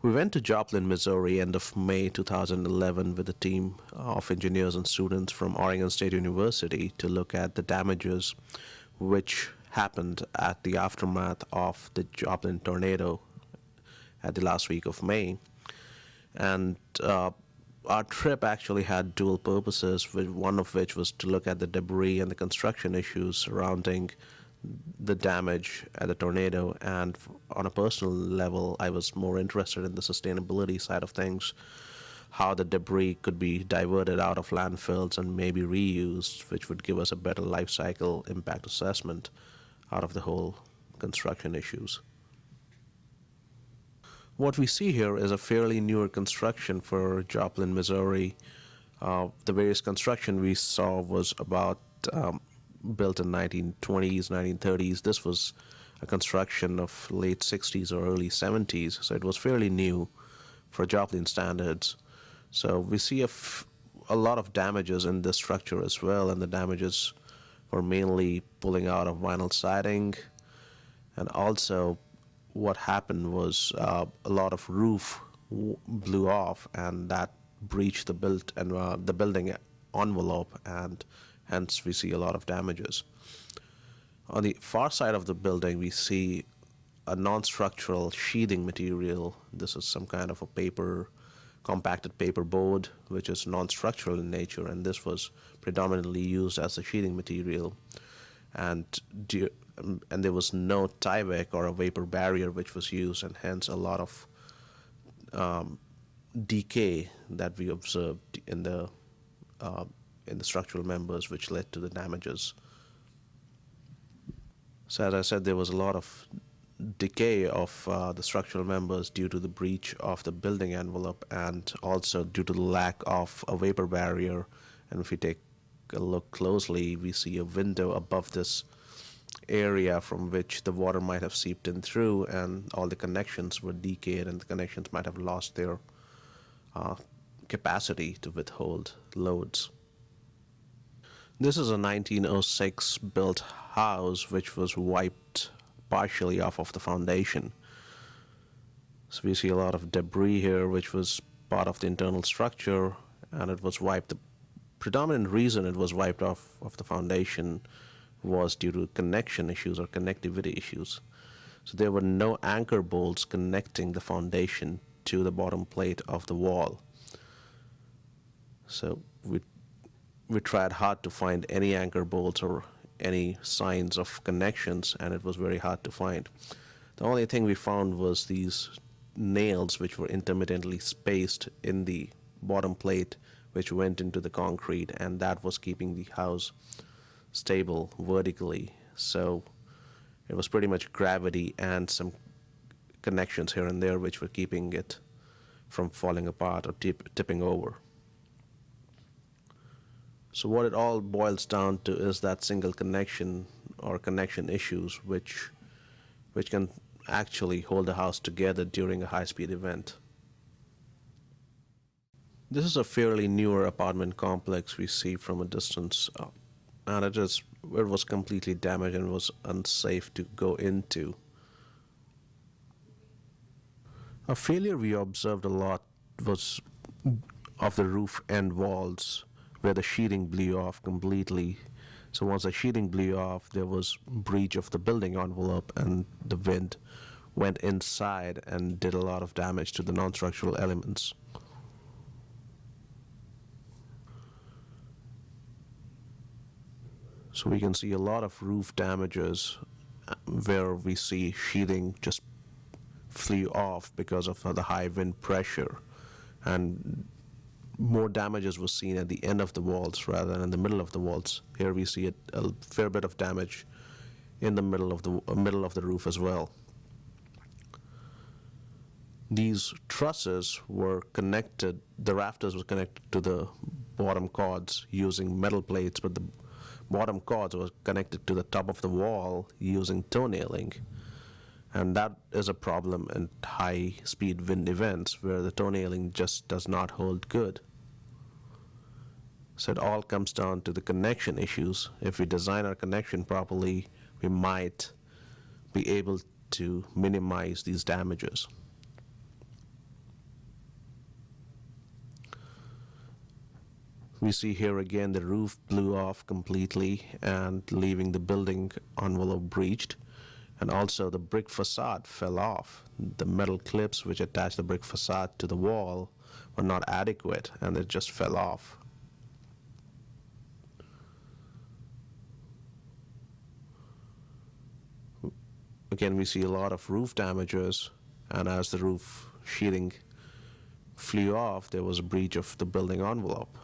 We went to Joplin, Missouri, end of May 2011 with a team of engineers and students from Oregon State University to look at the damages which happened at the aftermath of the Joplin tornado at the last week of May. And our trip actually had dual purposes, one of which was to look at the debris and the construction issues surrounding the damage at the tornado. And on a personal level, I was more interested in the sustainability side of things, how the debris could be diverted out of landfills and maybe reused, which would give us a better life cycle impact assessment out of the whole construction issues. What we see here is a fairly newer construction for Joplin, Missouri. The various construction we saw was about built in 1920s, 1930s. This was a construction of late 60s or early 70s, so it was fairly new for Joplin standards. So we see a lot of damages in this structure as well, and the damages were mainly pulling out of vinyl siding, and also what happened was a lot of roof blew off, and that breached the building envelope, and hence we see a lot of damages. On the far side of the building, we see a non-structural sheathing material. This is some kind of a compacted paper board, which is non-structural in nature, and this was predominantly used as a sheathing material. And there was no Tyvek or a vapor barrier which was used, and hence a lot of decay that we observed in the structural members, which led to the damages. So as I said, there was a lot of decay of the structural members due to the breach of the building envelope, and also due to the lack of a vapor barrier. And if we take a look closely, we see a window above this area from which the water might have seeped in through, and all the connections were decayed, and the connections might have lost their capacity to withhold loads. This is a 1906 built house which was wiped partially off of the foundation. So we see a lot of debris here which was part of the internal structure, and it was wiped. The predominant reason it was wiped off of the foundation was due to connection issues or connectivity issues. So there were no anchor bolts connecting the foundation to the bottom plate of the wall. So we tried hard to find any anchor bolts or any signs of connections, and it was very hard to find. The only thing we found was these nails which were intermittently spaced in the bottom plate, which went into the concrete, and that was keeping the house stable vertically. So it was pretty much gravity and some connections here and there which were keeping it from falling apart or tipping over. So what it all boils down to is that single connection or connection issues which can actually hold the house together during a high-speed event. This is a fairly newer apartment complex we see from a distance, and it was completely damaged and was unsafe to go into. A failure we observed a lot was of the roof end walls, where the sheathing blew off completely. So once the sheathing blew off, there was breach of the building envelope, and the wind went inside and did a lot of damage to the non-structural elements. So we can see a lot of roof damages where we see sheathing just flew off because of the high wind pressure, and more damages was seen at the end of the walls rather than in the middle of the walls. Here we see a fair bit of damage in the middle of the roof as well. These trusses were connected, the rafters were connected to the bottom cords using metal plates, but the bottom cords were connected to the top of the wall using toe nailing. And that is a problem in high-speed wind events where the toe nailing just does not hold good. So it all comes down to the connection issues. If we design our connection properly, we might be able to minimize these damages. We see here again the roof blew off completely and leaving the building envelope breached. And also the brick facade fell off. The metal clips which attach the brick facade to the wall were not adequate and it just fell off. Again, we see a lot of roof damages, and as the roof sheeting flew off, there was a breach of the building envelope.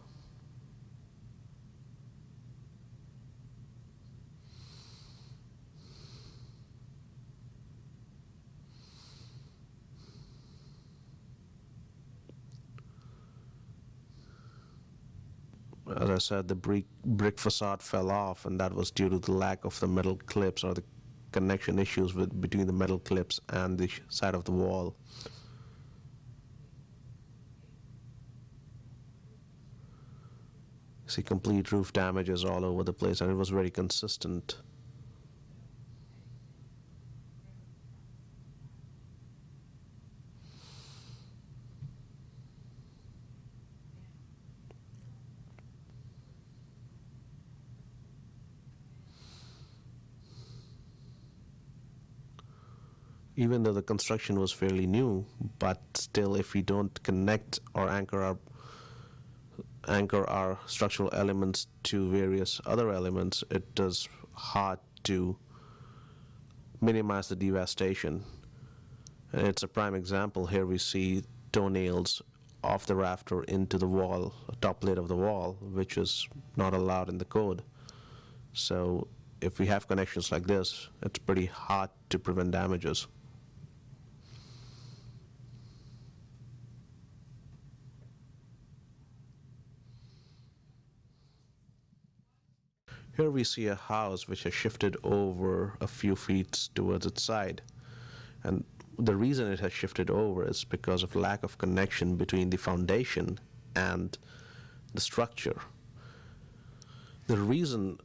As I said, the brick facade fell off, and that was due to the lack of the metal clips or the connection issues between the metal clips and the side of the wall. See complete roof damages all over the place, and it was very consistent. Even though the construction was fairly new, but still, if we don't connect or anchor our structural elements to various other elements, it is hard to minimize the devastation. And it's a prime example. Here we see toenails off the rafter into the wall, top plate of the wall, which is not allowed in the code. So if we have connections like this, it's pretty hard to prevent damages. Here we see a house which has shifted over a few feet towards its side. And the reason it has shifted over is because of lack of connection between the foundation and the structure. The reason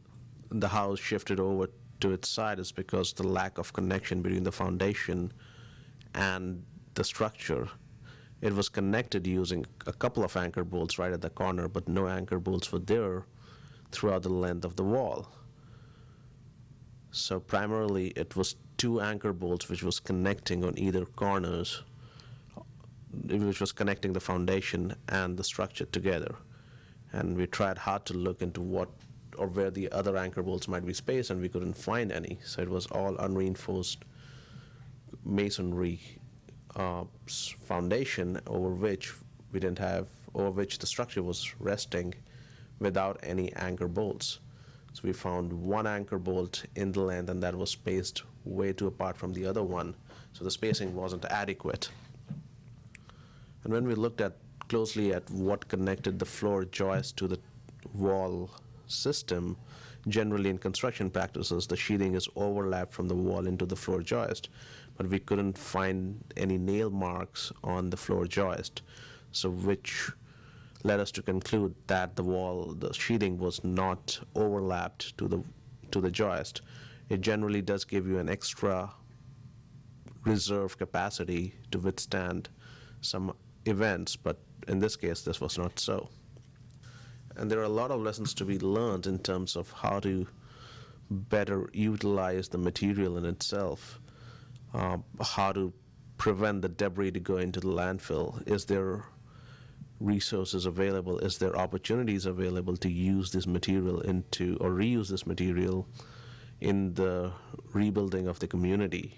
the house shifted over to its side is because the lack of connection between the foundation and the structure. It was connected using a couple of anchor bolts right at the corner, but no anchor bolts were there throughout the length of the wall. So primarily it was two anchor bolts which was connecting on either corners, which was connecting the foundation and the structure together. And we tried hard to look into what or where the other anchor bolts might be spaced, and we couldn't find any. So it was all unreinforced masonry foundation over which the structure was resting without any anchor bolts. So we found one anchor bolt in the length, and that was spaced way too apart from the other one, so the spacing wasn't adequate. And when we looked closely at what connected the floor joist to the wall system, generally in construction practices, the sheathing is overlapped from the wall into the floor joist, but we couldn't find any nail marks on the floor joist, so which led us to conclude that the sheathing was not overlapped to the joist. It generally does give you an extra reserve capacity to withstand some events, but in this case, this was not so. And there are a lot of lessons to be learned in terms of how to better utilize the material in itself, how to prevent the debris to go into the landfill. Is there resources available? Is there opportunities available to use this material or reuse this material in the rebuilding of the community?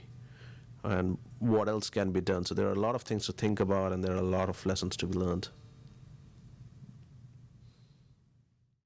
And what else can be done? So there are a lot of things to think about, and there are a lot of lessons to be learned.